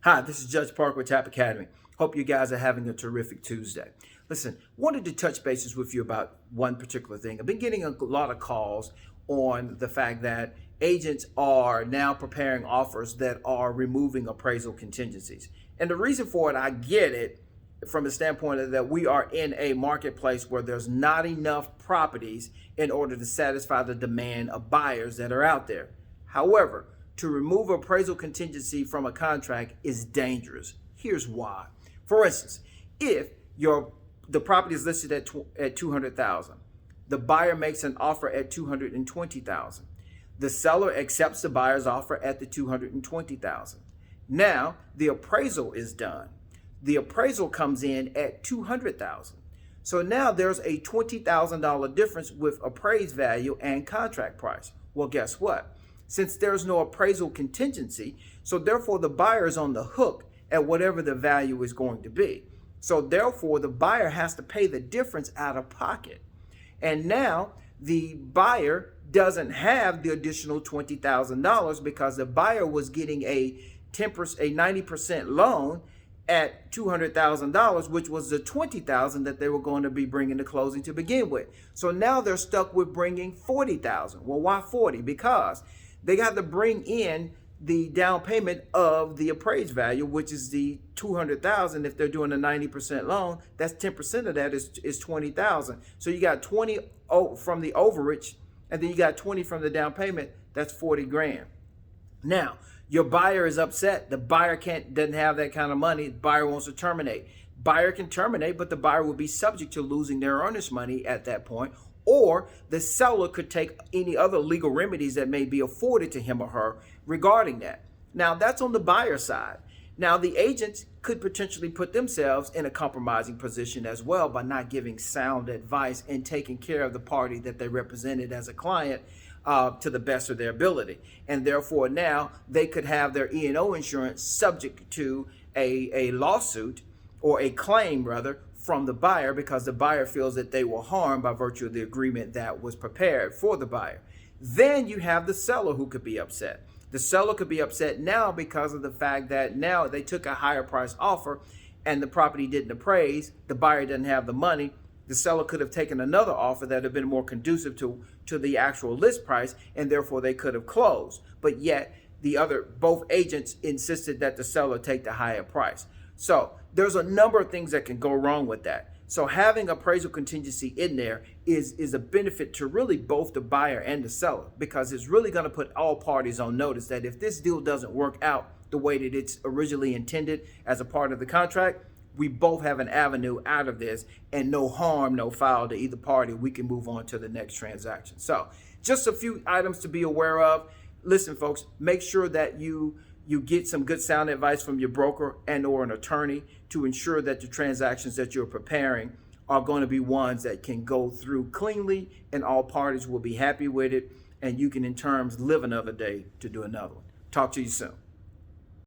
Hi, this is Judge Park with Tap Academy. Hope you guys are having a terrific Tuesday. Listen, wanted to touch bases with you about one particular thing. I've been getting a lot of calls on the fact that agents are now preparing offers that are removing appraisal contingencies. And the reason for it, I get it from the standpoint of that we are in a marketplace where there's not enough properties in order to satisfy the demand of buyers that are out there. However, to remove appraisal contingency from a contract is dangerous. Here's why. For instance, if the property is listed at $200,000, the buyer makes an offer at $220,000. The seller accepts the buyer's offer at the $220,000. Now the appraisal is done. The appraisal comes in at $200,000. So now there's a $20,000 difference with appraised value and contract price. Well, guess what? Since there's no appraisal contingency, so therefore the buyer is on the hook at whatever the value is going to be. So therefore the buyer has to pay the difference out of pocket. And now the buyer doesn't have the additional $20,000 because the buyer was getting a 90% loan at $200,000, which was the $20,000 that they were going to be bringing to closing to begin with. So now they're stuck with bringing $40,000. Well, why 40? Because they got to bring in the down payment of the appraised value, which is the $200,000. If they're doing a 90% loan, that's 10% of that is $20,000. So you got 20 from the overage, and then you got 20 from the down payment. That's 40 grand. Now your buyer is upset. The buyer doesn't have that kind of money. The buyer wants to terminate. Buyer can terminate, but the buyer will be subject to losing their earnest money at that point. Or the seller could take any other legal remedies that may be afforded to him or her regarding that. Now, that's on the buyer side. Now, the agents could potentially put themselves in a compromising position as well by not giving sound advice and taking care of the party that they represented as a client to the best of their ability. And therefore, now they could have their E&O insurance subject to a lawsuit or a claim, rather, from the buyer because the buyer feels that they were harmed by virtue of the agreement that was prepared for the buyer. Then you have the seller who could be upset. The seller could be upset now because of the fact that now they took a higher price offer and the property didn't appraise. The buyer didn't have the money. The seller could have taken another offer that had been more conducive to the actual list price, and therefore they could have closed. But yet both agents insisted that the seller take the higher price. So there's a number of things that can go wrong with that. So having appraisal contingency in there is a benefit to really both the buyer and the seller, because it's really going to put all parties on notice that if this deal doesn't work out the way that it's originally intended as a part of the contract, we both have an avenue out of this and no harm, no foul to either party. We can move on to the next transaction. So just a few items to be aware of. Listen, folks, make sure that you get some good sound advice from your broker and or an attorney to ensure that the transactions that you're preparing are going to be ones that can go through cleanly and all parties will be happy with it, and you can in terms live another day to do another one. Talk to you soon.